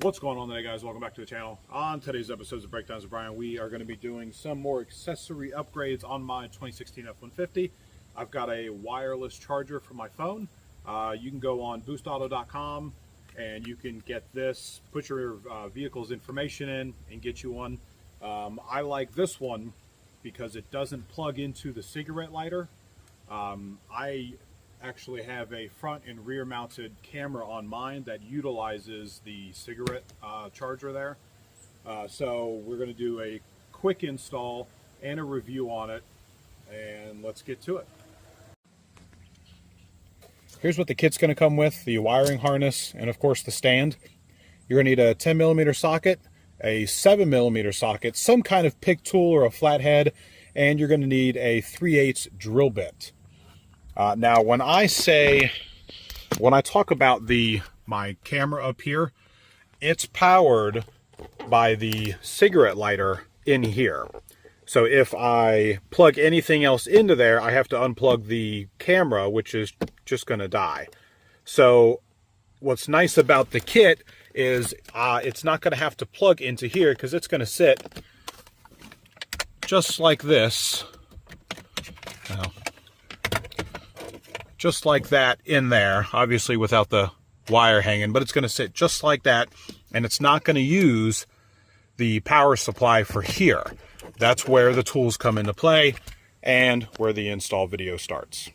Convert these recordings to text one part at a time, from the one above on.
What's going on today, guys? Welcome back to the channel. On today's episodes of Breakdowns with Brian, we are going to be doing some more accessory upgrades on my 2016 F150. I've got a wireless charger for my phone. You can go on Boostauto.com and you can get this, put your vehicle's information in and get you one. I like this one because it doesn't plug into the cigarette lighter. I actually have a front and rear mounted camera on mine that utilizes the cigarette charger there. So we're going to do a quick install and a review on it, and let's get to it. Here's what the kit's going to come with: the wiring harness and of course the stand. You're going to need a 10mm socket, a 7mm socket, some kind of pick tool or a flathead, and you're going to need a 3/8 drill bit. Now, when I talk about my camera up here, it's powered by the cigarette lighter in here. So if I plug anything else into there, I have to unplug the camera, which is just going to die. So what's nice about the kit is it's not going to have to plug into here because it's going to sit just like this. Just like that in there, obviously without the wire hanging, but it's going to sit just like that, and it's not going to use the power supply for here. That's where the tools come into play and where the install video starts.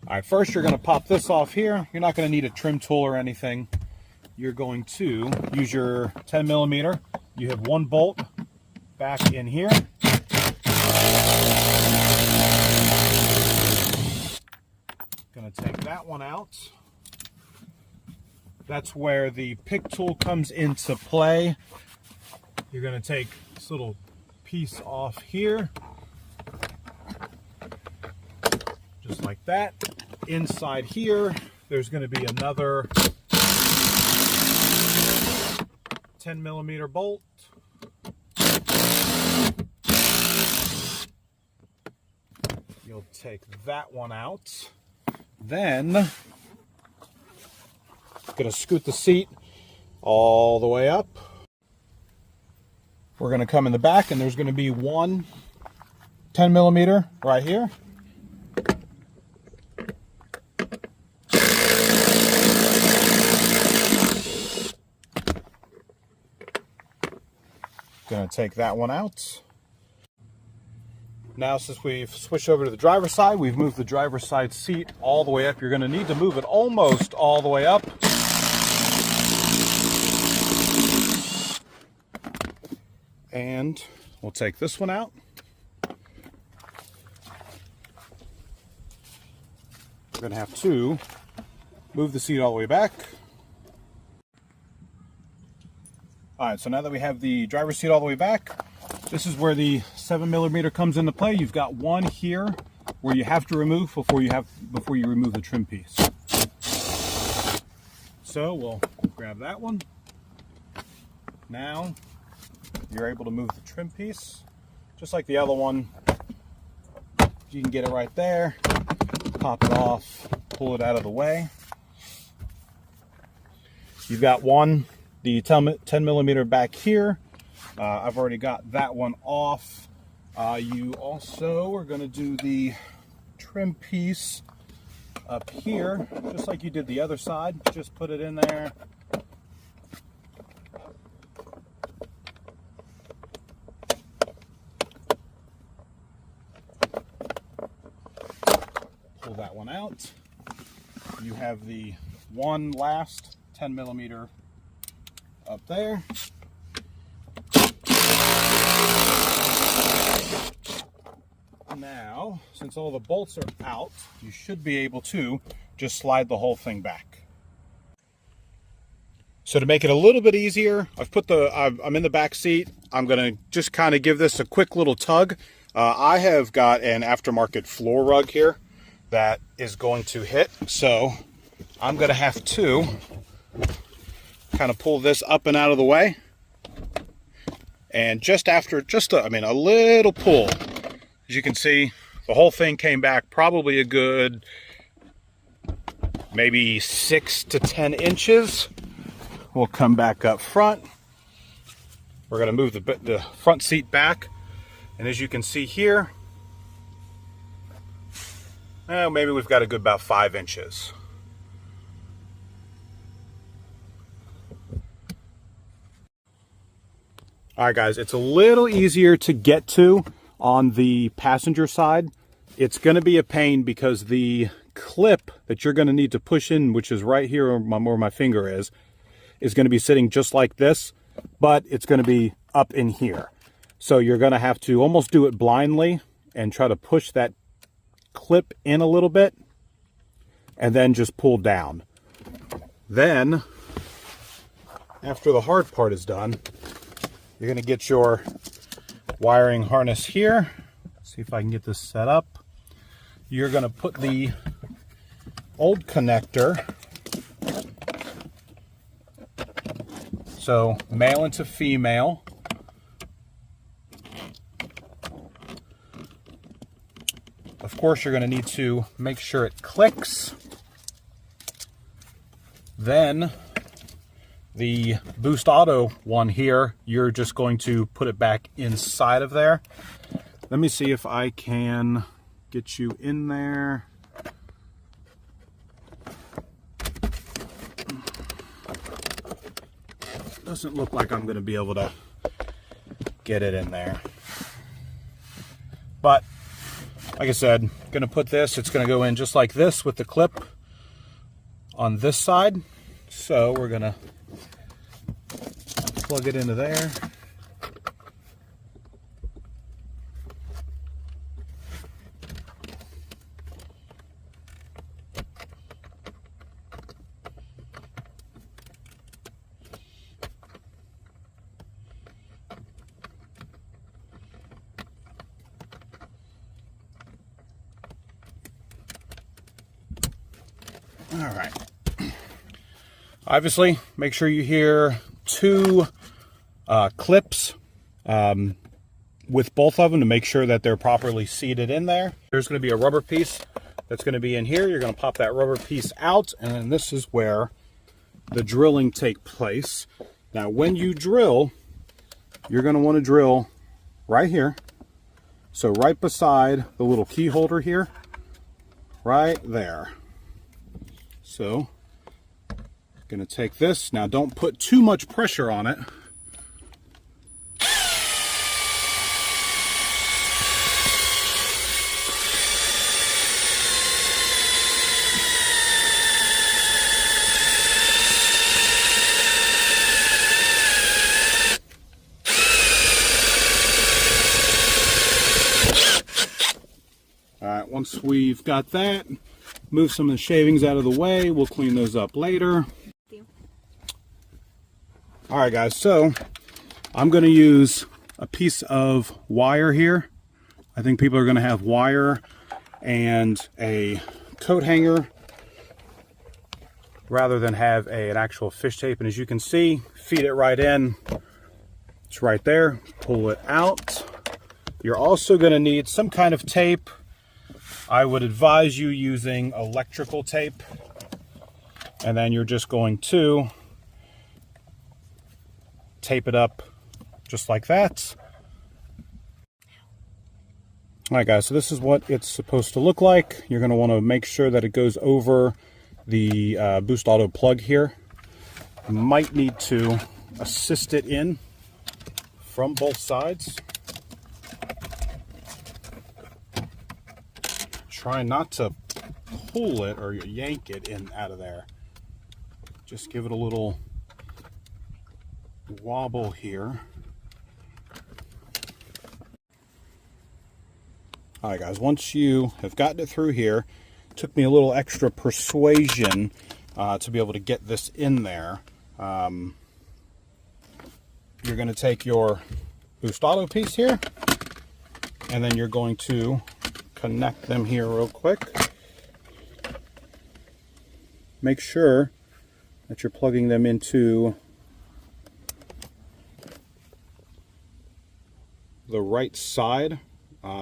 All right, first you're going to pop this off here. You're not going to need a trim tool or anything. You're going to use your 10mm. You have one bolt back in here. Going to take that one out. That's where the pick tool comes into play. You're going to take this little piece off here, just like that. Inside here, there's going to be another 10mm bolt. You'll take that one out. Then, going to scoot the seat all the way up. We're going to come in the back, and there's going to be one 10mm right here. Going to take that one out. Now, since we've switched over to the driver's side, we've moved the driver's side seat all the way up. You're going to need to move it almost all the way up. And we'll take this one out. We're going to have to move the seat all the way back. All right, so now that we have the driver's seat all the way back, this is where the 7mm comes into play. You've got one here where you have to remove before you remove the trim piece. So we'll grab that one. Now you're able to move the trim piece just like the other one. You can get it right there, pop it off, pull it out of the way. You've got the 10mm back here. I've already got that one off. You also are going to do the trim piece up here, just like you did the other side. Just put it in there. Pull that one out. You have the one last 10mm up there. Now, since all the bolts are out, you should be able to just slide the whole thing back. So to make it a little bit easier, I'm in the back seat. I'm going to just kind of give this a quick little tug. I have got an aftermarket floor rug here that is going to hit, so I'm going to have to kind of pull this up and out of the way. And just after a little pull, as you can see, the whole thing came back probably a good maybe 6 to 10 inches. we'll come back up front. We're going to move the front seat back. And as you can see here, maybe we've got a good about 5 inches. All right, guys, it's a little easier to get to on the passenger side. It's going to be a pain because the clip that you're going to need to push in, which is right here where my finger is going to be sitting just like this, but it's going to be up in here. So you're going to have to almost do it blindly and try to push that clip in a little bit and then just pull down. Then, after the hard part is done, you're going to get your wiring harness here. See if I can get this set up. You're going to put the old connector, so male into female. Of course, you're going to need to make sure it clicks. Then the Boostauto one here, you're just going to put it back inside of there. Let me see if I can get you in there. Doesn't look like I'm going to be able to get it in there. But like I said, going to put this, it's going to go in just like this with the clip on this side. So we're going to plug it into there. All right. Obviously, make sure you hear 2 clips with both of them to make sure that they're properly seated in there. There's going to be a rubber piece that's going to be in here. You're going to pop that rubber piece out, and then this is where the drilling takes place. Now, when you drill, you're going to want to drill right here. So right beside the little key holder here, right there. So, going to take this. Now, don't put too much pressure on it. All right, once we've got that, move some of the shavings out of the way. We'll clean those up later. All right, guys, so I'm going to use a piece of wire here. I think people are going to have wire and a coat hanger rather than have an actual fish tape. And as you can see, feed it right in. It's right there. Pull it out. You're also going to need some kind of tape. I would advise you using electrical tape, and then you're just going to tape it up just like that. All right, guys, so this is what it's supposed to look like. You're going to want to make sure that it goes over the Boostauto plug here. You might need to assist it in from both sides. Try not to pull it or yank it in out of there. Just give it a little wobble here. All right, guys, once you have gotten it through here, it took me a little extra persuasion to be able to get this in there. You're going to take your Boostauto piece here, and then you're going to connect them here real quick. Make sure that you're plugging them into the right side.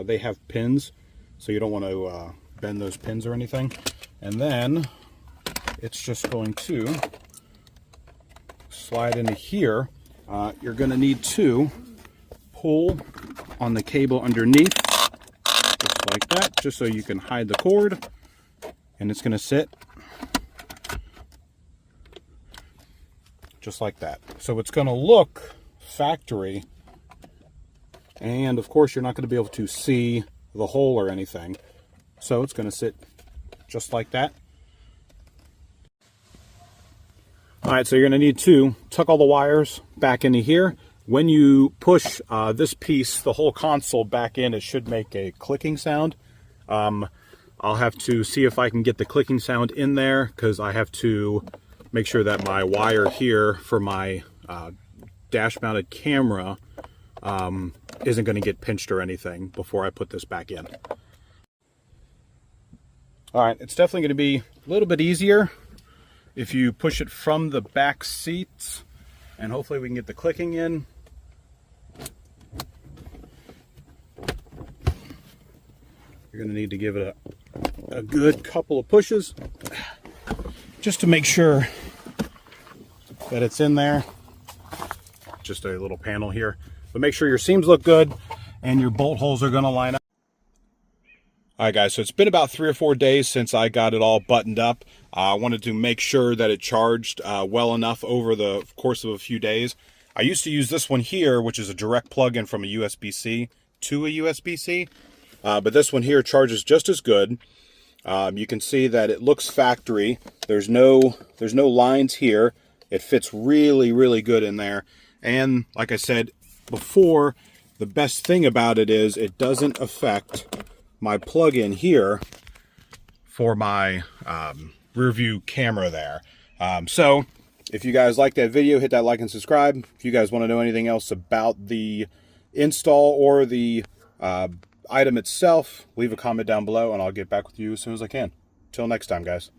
They have pins, so you don't want to bend those pins or anything. And then it's just going to slide into here. You're going to need to pull on the cable underneath, just like that, just so you can hide the cord. And it's going to sit just like that. So it's going to look factory, and of course you're not going to be able to see the hole or anything. So it's going to sit just like that. All right, so you're going to need to tuck all the wires back into here. When you push this piece, the whole console back in, it should make a clicking sound. I'll have to see if I can get the clicking sound in there, because I have to make sure that my wire here for my dash-mounted camera isn't going to get pinched or anything before I put this back in. All right, it's definitely going to be a little bit easier if you push it from the back seats, and hopefully we can get the clicking in. You're going to need to give it a good couple of pushes just to make sure that it's in there. Just a little panel here, but make sure your seams look good and your bolt holes are going to line up. All right, guys, so it's been about 3 or 4 days since I got it all buttoned up. I wanted to make sure that it charged well enough over the course of a few days. I used to use this one here, which is a direct plug-in from a USB-C to a USB-C, but this one here charges just as good. You can see that it looks factory. There's no lines here. It fits really, really good in there. And like I said before, the best thing about it is it doesn't affect my plug-in here for my rear view camera there. So if you guys like that video, hit that like and subscribe. If you guys want to know anything else about the install or the item itself, leave a comment down below and I'll get back with you as soon as I can. Till next time, guys.